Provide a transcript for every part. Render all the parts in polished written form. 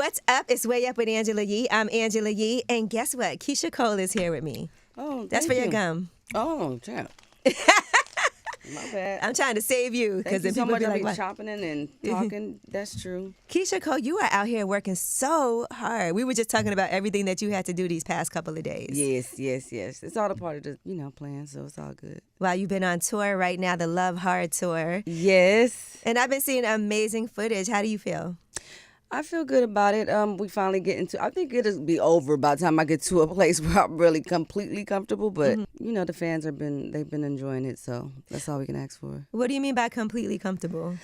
What's up? It's Way Up with Angela Yee. I'm Angela Yee, and guess what? Keyshia Cole is here with me. Oh, that's for your gum. Oh, champ. My bad. I'm trying to save you because then so people much be I like, be "What?" chopping and talking. That's true. Keyshia Cole, you are out here working so hard. We were just talking about everything that you had to do these past couple of days. Yes. It's all a part of the plan, so it's all good. Well, you've been on tour right now, the Love Hard tour. Yes. And I've been seeing amazing footage. How do you feel? I feel good about it. We finally get into. I think it'll be over by the time I get to a place where I'm really completely comfortable. But the fans they've been enjoying it, so that's all we can ask for. What do you mean by completely comfortable?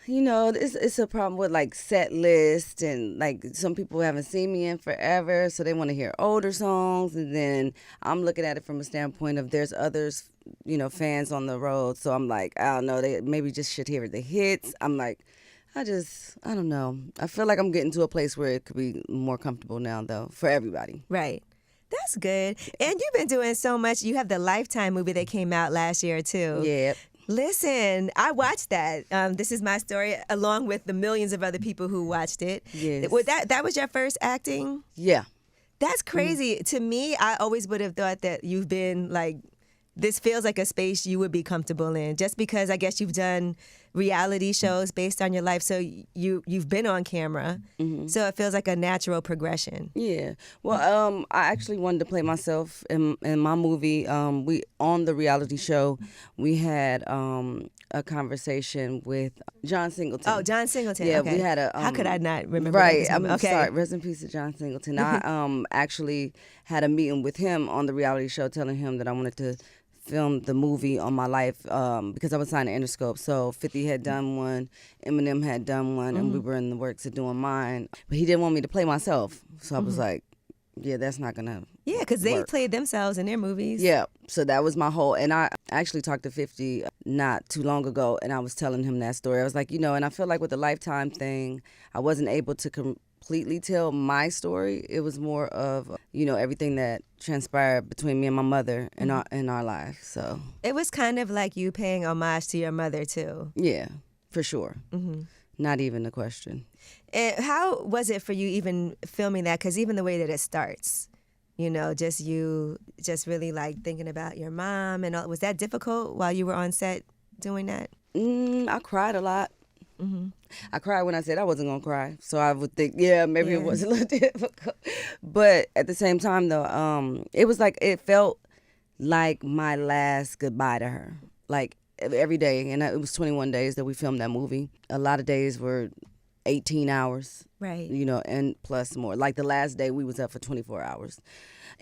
It's a problem with like set list, and like some people haven't seen me in forever, so they want to hear older songs. And then I'm looking at it from a standpoint of there's others, fans on the road. So I'm like, I don't know, they maybe just should hear the hits. I'm like, I don't know. I feel like I'm getting to a place where it could be more comfortable now, though, for everybody. Right. That's good. And you've been doing so much. You have the Lifetime movie that came out last year, too. Yeah. Listen, I watched that. This Is My Story, along with the millions of other people who watched it. Yes. That was your first acting? Yeah. That's crazy. To me, I always would have thought that you've been like, this feels like a space you would be comfortable in, just because I guess you've done reality shows based on your life, so you've been on camera, so it feels like a natural progression. Yeah. Well, I actually wanted to play myself in my movie. We on the reality show, we had a conversation with John Singleton. Oh, John Singleton. Yeah, okay. We had a. How could I not remember? Right. That? I'm Okay. sorry. Rest in peace to John Singleton. I actually had a meeting with him on the reality show, telling him that I wanted to film the movie on my life because I was signed to Interscope. So 50 had done one, Eminem had done one, and we were in the works of doing mine. But he didn't want me to play myself. So I was like, yeah, that's not going to Yeah, because they work. played themselves in their movies. Yeah, so that was my whole, and I actually talked to 50 not too long ago, and I was telling him that story. I was like, and I feel like with the Lifetime thing, I wasn't able to completely tell my story. It was more of, everything that transpired between me and my mother in our life. So it was kind of like you paying homage to your mother, too. Yeah, for sure. Not even a question. And how was it for you even filming that? Because even the way that it starts, just you just really like thinking about your mom and all. Was that difficult while you were on set doing that? I cried a lot. I cried when I said I wasn't going to cry. So I would think, maybe it was a little difficult. But at the same time, though, it felt like my last goodbye to her. Like every day, and it was 21 days that we filmed that movie. A lot of days were 18 hours. Right. And plus more. Like the last day we was up for 24 hours.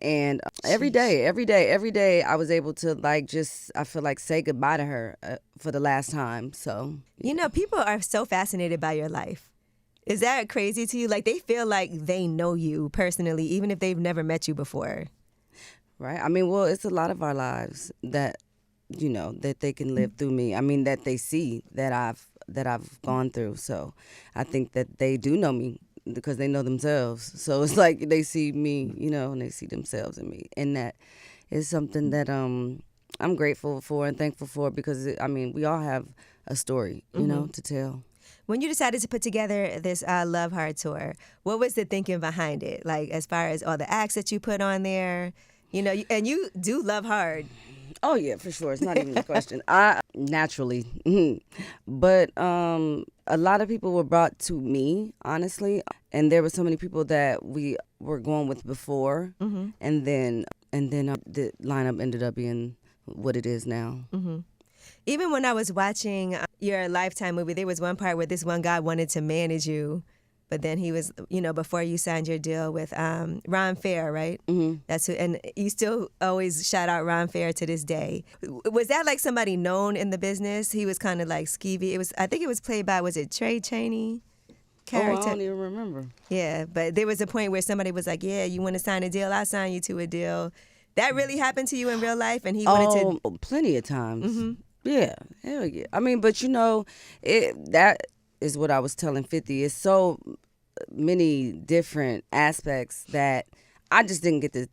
And every day I was able to I feel like say goodbye to her for the last time. So, people are so fascinated by your life. Is that crazy to you? Like they feel like they know you personally, even if they've never met you before. Right. I mean, well, it's a lot of our lives that, that they can live through me. I mean, that they see that I've gone through. So I think that they do know me because they know themselves. So it's like they see me, and they see themselves in me. And that is something that I'm grateful for and thankful for because, we all have a story, to tell. When you decided to put together this Love Hard tour, what was the thinking behind it? Like as far as all the acts that you put on there, and you do love hard. Oh, yeah, for sure. It's not even a question. I naturally. But a lot of people were brought to me, honestly. And there were so many people that we were going with before. And then the lineup ended up being what it is now. Even when I was watching your Lifetime movie, there was one part where this one guy wanted to manage you. But then he was, before you signed your deal with Ron Fair, right? That's who, and you still always shout out Ron Fair to this day. Was that like somebody known in the business? He was kind of like skeevy. I think it was played by, was it Trey Chaney? Character? Oh, I don't even remember. Yeah, but there was a point where somebody was like, yeah, you want to sign a deal? I'll sign you to a deal. That really happened to you in real life? And he wanted to... plenty of times. Yeah, hell yeah. I mean, but that is what I was telling 50. It's so many different aspects that I just didn't get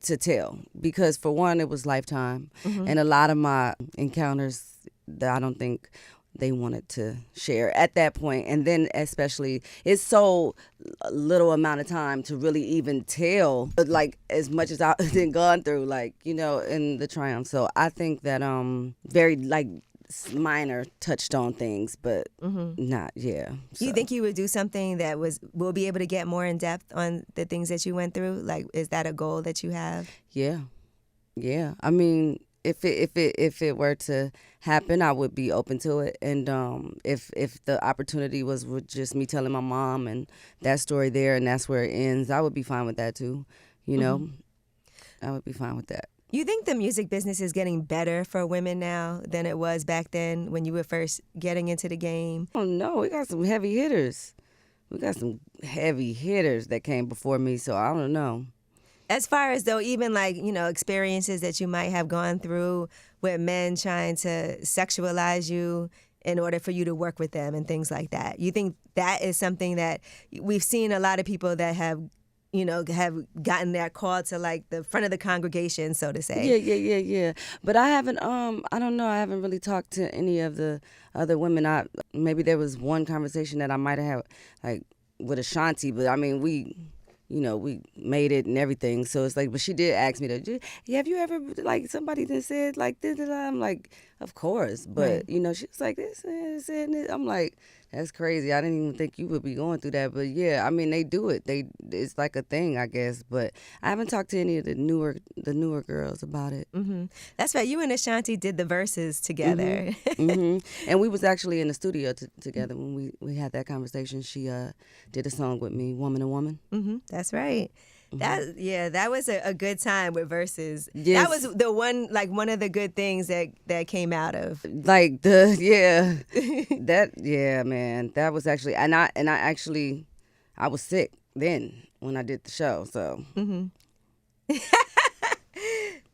to tell because for one, it was Lifetime, and a lot of my encounters that I don't think they wanted to share at that point. And then especially, it's so little amount of time to really even tell, like, as much as I've been gone through, like, in the triumph. So I think that very, like, minor touched on things, but not, yeah. So. You think you would do something that will be able to get more in depth on the things that you went through? Like, is that a goal that you have? Yeah. I mean, if it were to happen, I would be open to it. And if the opportunity was with just me telling my mom and that story there, and that's where it ends, I would be fine with that too. I would be fine with that. You think the music business is getting better for women now than it was back then when you were first getting into the game? Oh no, we got some heavy hitters. That came before me, so I don't know. As far as though even like, experiences that you might have gone through with men trying to sexualize you in order for you to work with them and things like that. You think that is something that we've seen a lot of people that have gotten that call to like the front of the congregation, so to say. Yeah. But I haven't, I don't know, I haven't really talked to any of the other women. Maybe there was one conversation that I might have had, like, with Ashanti, but I mean, we made it and everything. So it's like, but she did ask me have you ever, like, somebody that said like this? I'm like, of course. But, she was like, this. I'm like, that's crazy. I didn't even think you would be going through that. But yeah, I mean, they do it. It's like a thing, I guess. But I haven't talked to any of the newer girls about it. Mm-hmm. That's right. You and Ashanti did the verses together. And we was actually in the studio together when we had that conversation. She did a song with me, Woman to Woman. That's right. That was a good time with verses. Yes. That was the one of the good things that came out of. Like man, that was actually, and I was sick then when I did the show, so.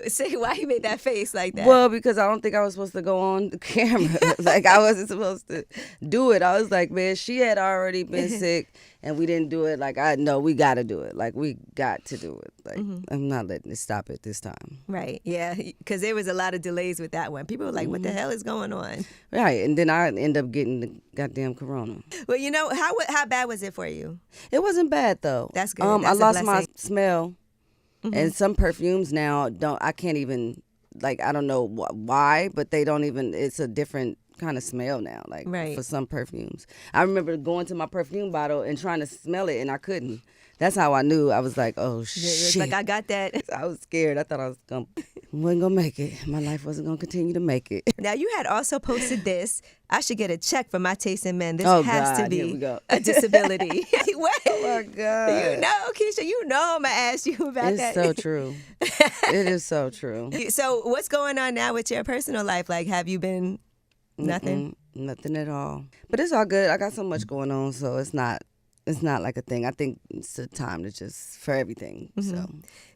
Say why you made that face like that? Well, because I don't think I was supposed to go on the camera. Like, I wasn't supposed to do it. I was like, man, she had already been sick and we didn't do it. Like, we got to do it. Like, we got to do it. Like, I'm not letting it stop it this time. Right, yeah, because there was a lot of delays with that one. People were like, what the hell is going on? Right, and then I end up getting the goddamn corona. Well, how bad was it for you? It wasn't bad, though. That's good. I lost my smell. And some perfumes now I can't even, like, I don't know why, but they don't even, it's a different kind of smell now, like, right. For some perfumes. I remember going to my perfume bottle and trying to smell it, and I couldn't. That's how I knew. I was like, oh, shit. Like, I got that. I was scared. I thought I wasn't going to make it. My life wasn't going to continue to make it. Now, you had also posted this. I should get a check for my taste in men. This has to be a disability. What? Oh, my God. Keyshia, I'm going to ask you about that. It's so true. It is so true. So what's going on now with your personal life? Like, have you been nothing? Nothing at all. But it's all good. I got so much going on, so it's not like a thing. I think it's a time to just for everything. So,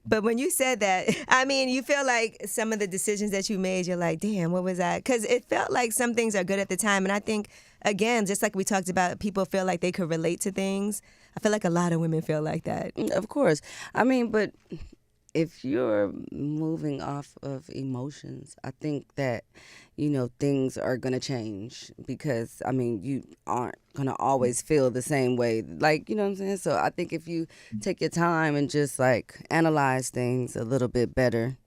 but when you said that, I mean, you feel like some of the decisions that you made, you're like, damn, what was that? Because it felt like some things are good at the time, and I think, again, just like we talked about, people feel like they could relate to things. I feel like a lot of women feel like that. Of course, I mean, but if you're moving off of emotions, I think that, things are going to change because, I mean, you aren't going to always feel the same way. Like, you know what I'm saying? So I think if you take your time and just, like, analyze things a little bit better,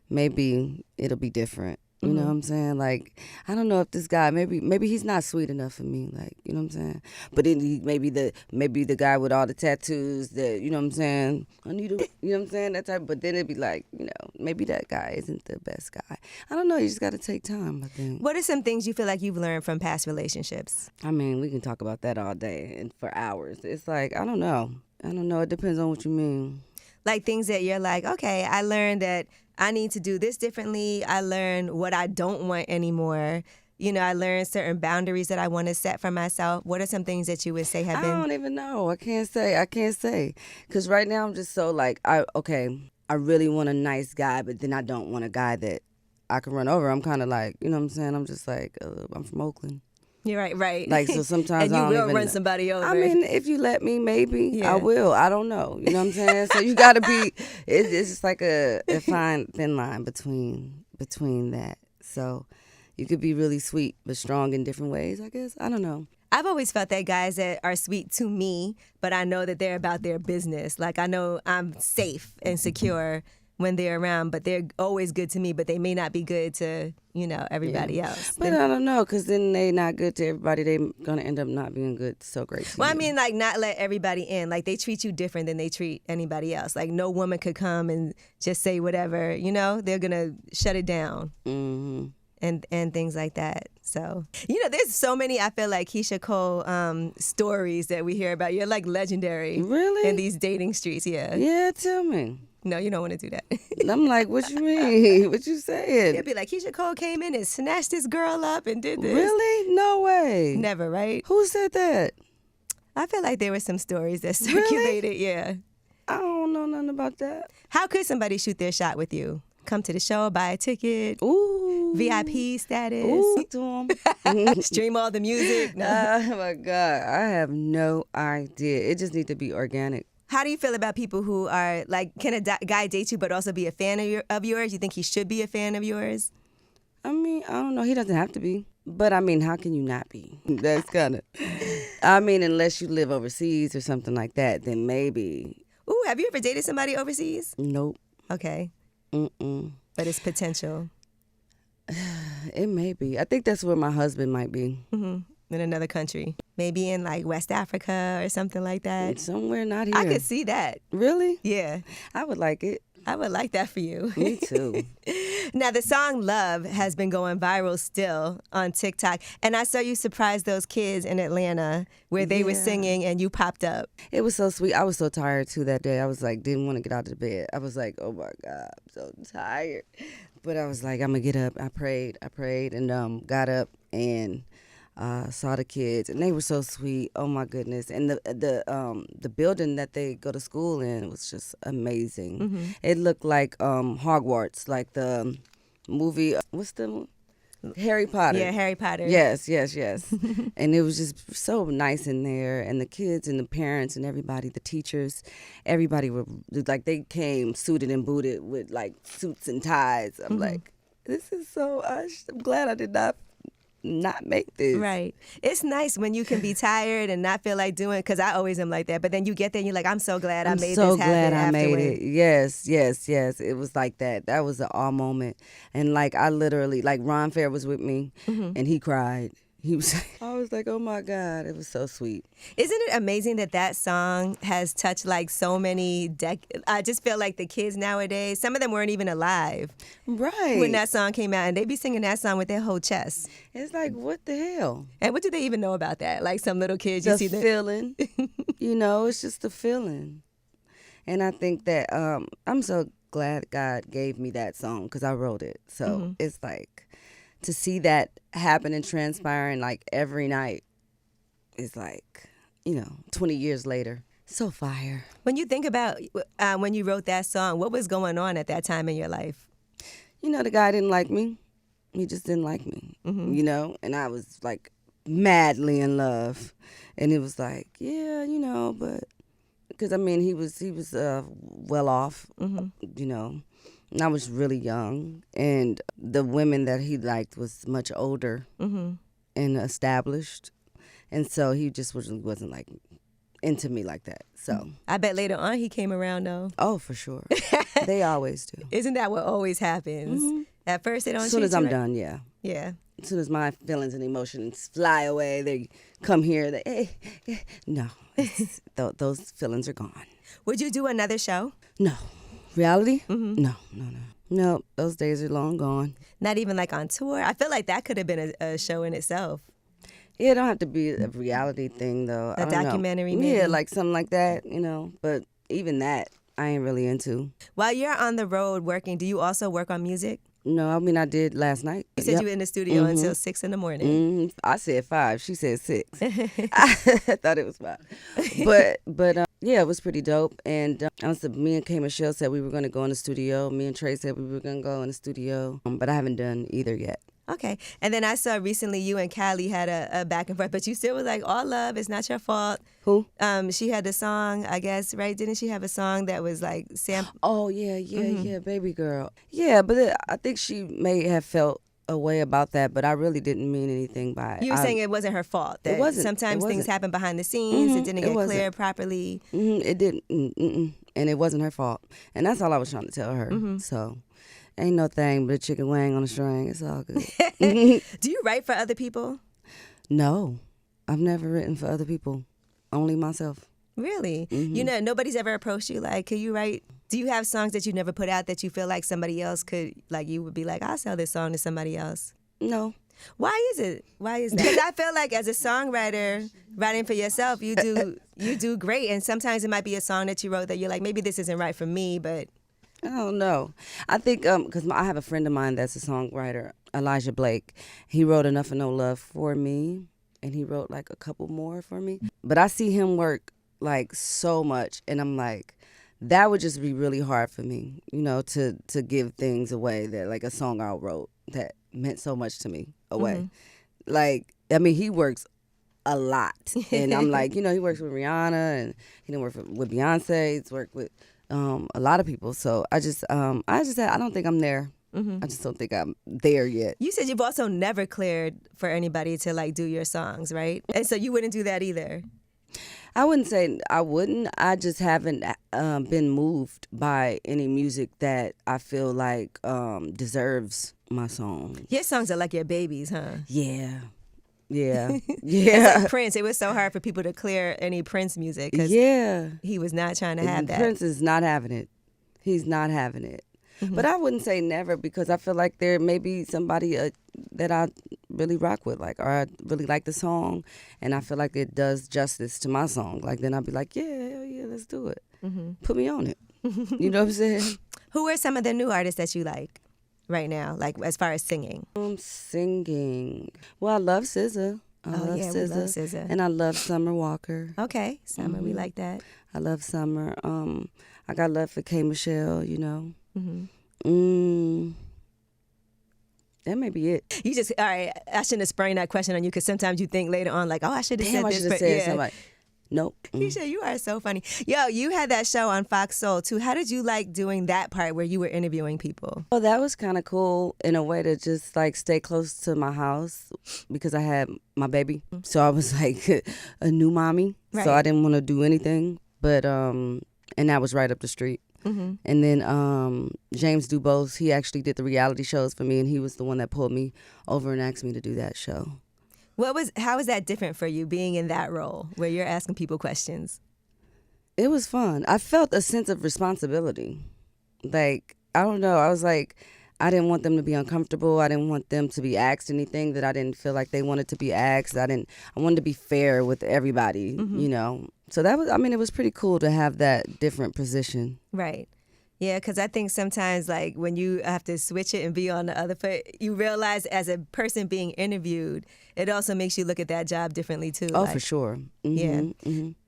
maybe it'll be different. You know what I'm saying? Like, I don't know if this guy, maybe he's not sweet enough for me. Like, you know what I'm saying? But then maybe the guy with all the tattoos that, you know what I'm saying? I need to, you know what I'm saying? That type. But then it'd be like, maybe that guy isn't the best guy. I don't know. You just got to take time, I think. What are some things you feel like you've learned from past relationships? I mean, we can talk about that all day and for hours. It's like, I don't know. It depends on what you mean. Like things that you're like, okay, I learned that I need to do this differently. I learned what I don't want anymore. I learned certain boundaries that I want to set for myself. What are some things that you would say have been? I don't even know. I can't say. Because right now I'm just so like, I really want a nice guy, but then I don't want a guy that I can run over. I'm kind of like, you know what I'm saying? I'm just like, I'm from Oakland. You're right. Like, so sometimes and I don't will even run somebody over. I mean, if you let me, maybe Yeah. I will. I don't know. You know what I'm saying? So you got to be. It's just like a fine thin line between that. So, you could be really sweet but strong in different ways, I guess. I don't know. I've always felt that guys that are sweet to me, but I know that they're about their business. Like, I know I'm safe and secure when they're around, but they're always good to me, but they may not be good to, everybody else. But I don't know, because then they not good to everybody. They're going to end up not being good, so great to Well, you. I mean, like, not let everybody in. Like, they treat you different than they treat anybody else. Like, no woman could come and just say whatever, they're going to shut it down. Mm-hmm. And things like that. So, there's so many, I feel like, Keyshia Cole stories that we hear about. You're like legendary. Really? In these dating streets, yeah. Yeah, tell me. No, you don't want to do that. I'm like, what you mean? What you saying? It'd be like, Keyshia Cole came in and snatched this girl up and did this. Really? No way. Never, right? Who said that? I feel like there were some stories that circulated, yeah. I don't know nothing about that. How could somebody shoot their shot with you? Come to the show, buy a ticket, Ooh. VIP status, Ooh, to 'em. stream all the music. No. Oh my God, I have no idea. It just needs to be organic. How do you feel about people who are like, can a guy date you but also be a fan of yours? You think he should be a fan of yours? I mean, I don't know. He doesn't have to be. But I mean, how can you not be? That's kind of, I mean, unless you live overseas or something like that, then maybe. Ooh, have you ever dated somebody overseas? Nope. Okay. Mm-mm. But it's potential. It may be. I think that's where my husband might be. Mm-hmm. In another country. Maybe in like West Africa or something like that. Somewhere not here. I could see that. Really? Yeah. I would like it. I would like that for you. Me too. Now, the song Love has been going viral still on TikTok. And I saw you surprise those kids in Atlanta where they were singing and you popped up. It was so sweet. I was so tired too that day. I was like, didn't want to get out of the bed. I was like, oh my God, I'm so tired. But I was like, I'm going to get up. I prayed and got up and saw the kids, and they were so sweet. Oh my goodness! And the building that they go to school in was just amazing. Mm-hmm. It looked like Hogwarts, like the movie. What's the Harry Potter? Yeah, Harry Potter. Yes. And it was just so nice in there, and the kids and the parents and everybody, the teachers, everybody were like, they came suited and booted with like suits and ties. I'm like, this is so. I'm glad I did not make this. Right. It's nice when you can be tired and not feel like doing, because I always am like that. But then you get there and you're like, I'm so glad I made this happen. I'm so glad I made it. Afterwards. Yes. It was like that. That was an awe moment. And like, I literally, like, Ron Fair was with me and he cried. I was like, oh my God, it was so sweet. Isn't it amazing that song has touched like so many I just feel like the kids nowadays, some of them weren't even alive. Right. When that song came out, and they be singing that song with their whole chest. It's like, what the hell? And what do they even know about that? Like some little kids, the you see the feeling. It's just the feeling. And I think that I'm so glad God gave me that song because I wrote it. So it's like, to see that happen and transpiring like every night is like, 20 years later. So fire. When you think about when you wrote that song, what was going on at that time in your life? The guy didn't like me. He just didn't like me, and I was like madly in love. And it was like, yeah, but because I mean, he was well off, and I was really young, and the women that he liked was much older and established, and so he just wasn't like into me like that. So I bet later on he came around though. Oh, for sure. They always do. Isn't that what always happens? At first they don't. As soon as I'm right? done, yeah. Yeah. As soon as my feelings and emotions fly away, they come here. No, those feelings are gone. Would you do another show? No. Reality? No. No, those days are long gone. Not even like on tour? I feel like that could have been a show in itself. Yeah, it don't have to be a reality thing, though. A documentary, maybe? Yeah, like something like that, But even that, I ain't really into. While you're on the road working, do you also work on music? No, I mean, I did last night. You said you were in the studio until 6 in the morning. I said 5. She said 6. I thought it was 5. But yeah, it was pretty dope. And me and Kay Michelle said we were going to go in the studio. Me and Trey said we were going to go in the studio. But I haven't done either yet. Okay. And then I saw recently you and Callie had a back and forth, but you still was like, all love, it's not your fault. Who? She had a song, I guess, right? Didn't she have a song that was like Oh, yeah, Baby Girl. Yeah, but I think she may have felt a way about that, but I really didn't mean anything by it. You were saying it wasn't her fault. That It wasn't. sometimes It things wasn't. happen behind the scenes. It didn't It get wasn't. cleared properly. It didn't. And it wasn't her fault. And that's all I was trying to tell her. So ain't no thing but a chicken wing on a string. It's all good. Do you write for other people? No, I've never written for other people. Only myself. Really? You know, nobody's ever approached you like, could you write? Do you have songs that you never put out that you feel like somebody else could, like you would be like, I'll sell this song to somebody else? No. Why is it? Why is that? Because I feel like as a songwriter, writing for yourself, you do great. And sometimes it might be a song that you wrote that you're like, maybe this isn't right for me, but. I don't know. I think because I have a friend of mine that's a songwriter, Elijah Blake. He wrote Enough of No Love for me, and he wrote like a couple more for me. But I see him work like so much, and I'm like, that would just be really hard for me, you know, to give things away that like a song I wrote that meant so much to me away. Like, I mean, he works a lot, and I'm like, you know, he works with Rihanna, and he done work with Beyonce. He's worked with a lot of people. So I don't think I'm there. I just don't think I'm there yet. You said you've also never cleared for anybody to like do your songs, right? And so you wouldn't do that either. I wouldn't say I wouldn't. I just haven't been moved by any music that I feel like deserves my song. Your songs are like your babies, huh? Yeah. Yeah. It's like Prince. It was so hard for people to clear any Prince music because he was not trying to have that. Prince is not having it. He's not having it. But I wouldn't say never because I feel like there may be somebody that I really rock with, like, or I really like the song, and I feel like it does justice to my song. Like, then I'll be like, yeah, hell yeah, let's do it. Put me on it. You know what I'm saying? Who are some of the new artists that you like right now, like as far as singing? Singing. Well, I love SZA. I love we love SZA. And I love Summer Walker. Okay, Summer, we like that. I love Summer. I got love for K. Michelle, you know. That may be it. You just, all right, I shouldn't have sprung that question on you because sometimes you think later on like, oh, I should have said I this. should have said something. Nope. Keyshia, you are so funny. Yo, you had that show on Fox Soul too. How did you like doing that part where you were interviewing people? Oh, that was kind of cool in a way to just like stay close to my house because I had my baby. So I was like a new mommy. Right. So I didn't want to do anything. But, and that was right up the street. And then James Dubose, he actually did the reality shows for me, and he was the one that pulled me over and asked me to do that show. How was that different for you being in that role where you're asking people questions? It was fun. I felt a sense of responsibility. Like, I don't know. I was like, I didn't want them to be uncomfortable. I didn't want them to be asked anything that I didn't feel like they wanted to be asked. I wanted to be fair with everybody, you know. So that was, I mean, it was pretty cool to have that different position. Right. Yeah, because I think sometimes, like, when you have to switch it and be on the other foot, you realize as a person being interviewed, it also makes you look at that job differently, too. Oh, like, for sure. Yeah.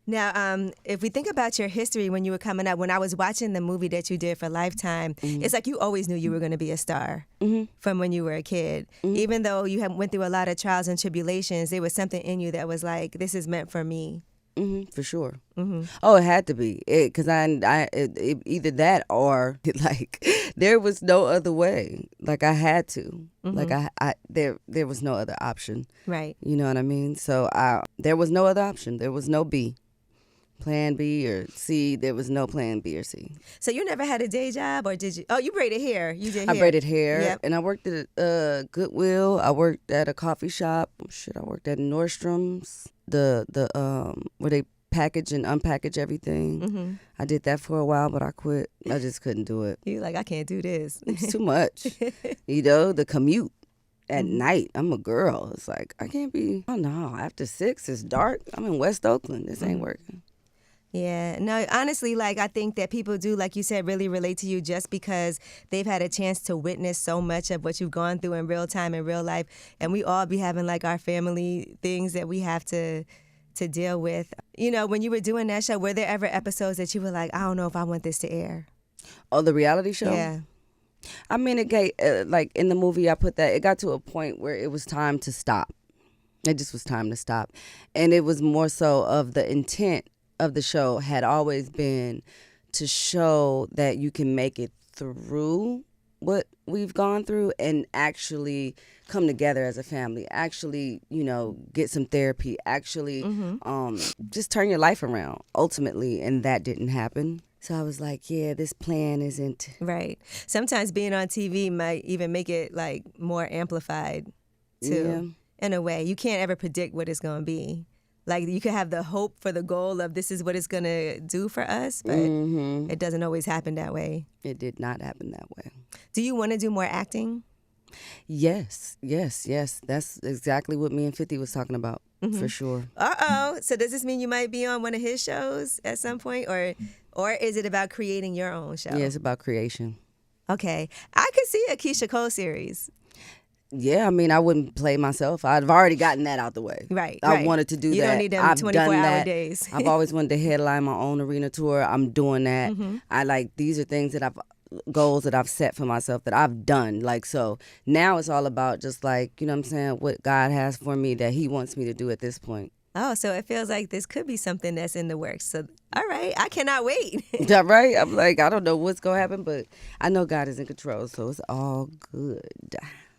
Now, if we think about your history when you were coming up, when I was watching the movie that you did for Lifetime, it's like you always knew you were going to be a star from when you were a kid. Even though you went through a lot of trials and tribulations, there was something in you that was like, this is meant for me. For sure. Oh, it had to be because it either that or like there was no other way. Like I had to. Like there was no other option. Right. You know what I mean? So there was no other option. There was no B. Plan B or C. There was no plan B or C. So you never had a day job, or did you? Oh, you braided hair. You did hair. I braided hair, and I worked at Goodwill. I worked at a coffee shop. I worked at Nordstrom's. The where they package and unpackage everything. I did that for a while, but I quit. I just couldn't do it. You like, I can't do this. It's too much. You know, the commute at night. I'm a girl. It's like I can't be. Oh no! After 6, it's dark. I'm in West Oakland. This ain't working. Yeah, no, honestly, like, I think that people do, like you said, really relate to you just because they've had a chance to witness so much of what you've gone through in real time, in real life. And we all be having, like, our family things that we have to deal with. You know, when you were doing that show, were there ever episodes that you were like, I don't know if I want this to air? Oh, the reality show? Yeah. I mean, like, in the movie, I put that, it got to a point where it was time to stop. It just was time to stop. And it was more so of the intent of the show had always been to show that you can make it through what we've gone through and actually come together as a family, actually, get some therapy, actually just turn your life around ultimately. And that didn't happen. So I was like, yeah, this plan isn't. Right. Sometimes being on TV might even make it like more amplified too. Yeah. In a way. You can't ever predict what it's going to be. Like you could have the hope for the goal of this is what it's going to do for us, but it doesn't always happen that way. It did not happen that way. Do you want to do more acting? Yes. That's exactly what me and 50 was talking about, for sure. So does this mean you might be on one of his shows at some point, or is it about creating your own show? Yeah, it's about creation. Okay. I could see a Keyshia Cole series. Yeah, I mean, I wouldn't play myself. I've already gotten that out the way. Right. I wanted to do that. You don't need them 24-hour days. I've always wanted to headline my own arena tour. I'm doing that. These are things that goals that I've set for myself that I've done. Like, so now it's all about just like, you know what I'm saying, what God has for me that he wants me to do at this point. Oh, so it feels like this could be something that's in the works. So, all right, I cannot wait. Yeah, right? I'm like, I don't know what's going to happen, but I know God is in control, so it's all good.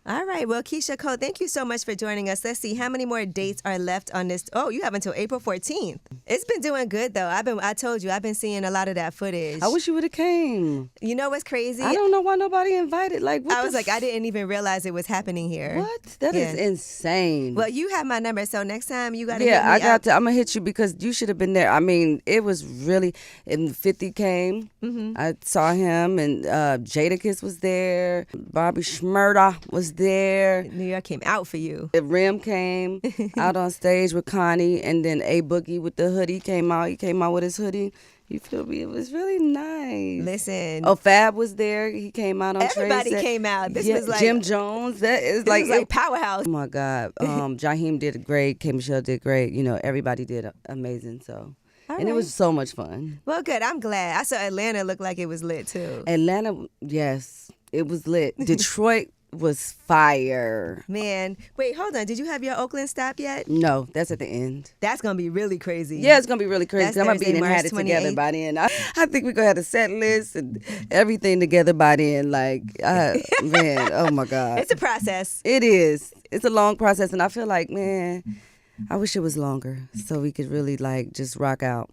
All right. Well, Keyshia Cole, thank you so much for joining us. Let's see how many more dates are left on this. Oh, you have until April 14th. It's been doing good though. I told you, I've been seeing a lot of that footage. I wish you would have came. You know what's crazy? I don't know why nobody invited. Like, I was like, I didn't even realize it was happening here. What? That is insane. Well, you have my number, so next time you gotta. Yeah, hit me up. I'm gonna hit you because you should have been there. I mean, it was really. And 50 came. I saw him, and Jadakiss was there. Bobby Shmurda was there. New York came out for you. Rim came out on stage with Connie, and then A Boogie with the hoodie came out. He came out with his hoodie. You feel me? It was really nice. Listen. Oh, Fab was there. He came out on Everybody came out. This was like Jim Jones. That is like, was like powerhouse. Oh my God. Jaheim did great. K. Michelle did great. Everybody did amazing. So. And it was so much fun. Well, good. I'm glad. I saw Atlanta look like it was lit too. Atlanta, yes, it was lit. Detroit was fire. Man, wait, hold on. Did you have your Oakland stop yet? No, that's at the end. That's going to be really crazy. Yeah, it's going to be really crazy. I'm going to be March had it 28th. Together by then. I think we're going to have a set list and everything together by then. Like, man, oh my God. It's a process. It is. It's a long process. And I feel like, man, I wish it was longer so we could really like just rock out.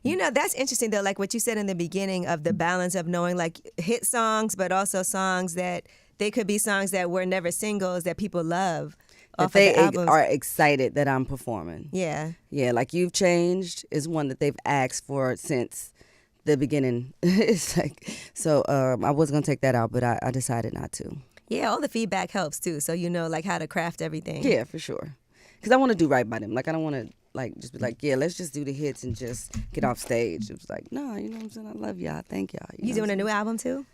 That's interesting though, like what you said in the beginning of the balance of knowing like hit songs, but also songs that they could be songs that were never singles that people love. That they are excited that I'm performing. Yeah. Yeah, like You've Changed is one that they've asked for since the beginning. It's like, so I was going to take that out, but I decided not to. Yeah, all the feedback helps too, so you know like how to craft everything. Yeah, for sure. Because I want to do right by them. Like, I don't want to like just be like, yeah, let's just do the hits and just get off stage. It was like, no, you know what I'm saying? I love y'all. Thank y'all. You doing a new album too?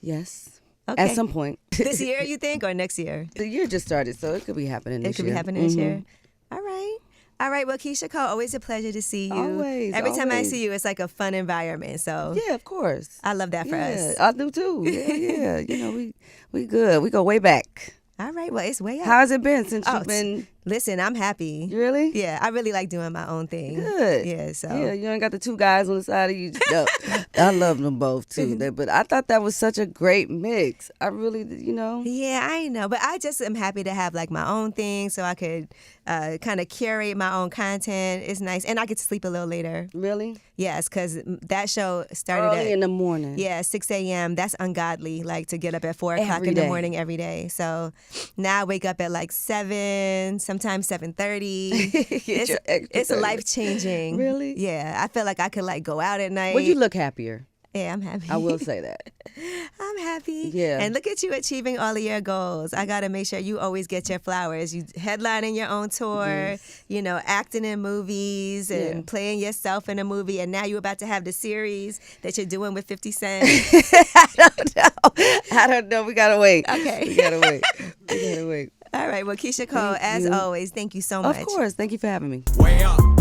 Yes. Okay. At some point. This year, you think, or next year? The year just started, so it could be happening this year. It could be happening this year. All right. All right. Well, Keyshia Cole, always a pleasure to see you. Always. Every time I see you, it's like a fun environment. So yeah, of course. I love that for us. I do too. Yeah. We good. We go way back. All right. Well, it's way up. How's it been since you've been? Listen, I'm happy. Really? Yeah, I really like doing my own thing. Good. Yeah, so. Yeah, you ain't got the two guys on the side of you. No, I love them both too. But I thought that was such a great mix. I really, Yeah, I know. But I just am happy to have like my own thing so I could kind of curate my own content. It's nice. And I get to sleep a little later. Really? Yes, because that show started early in the morning. Yeah, 6 a.m. That's ungodly, like to get up at 4 o'clock in the morning every day. So now I wake up at like 7, sometimes 7:30. It's life-changing. Really? Yeah, I feel like I could like go out at night. Would you look happier? Yeah, I'm happy. I will say that. I'm happy. Yeah. And look at you achieving all of your goals. I got to make sure you always get your flowers. You headlining your own tour, acting in movies and playing yourself in a movie. And now you're about to have the series that you're doing with 50 Cent. I don't know. We got to wait. Okay. We got to wait. All right. Well, Keyshia Cole, as always, thank you so much. Of course. Thank you for having me. Way up.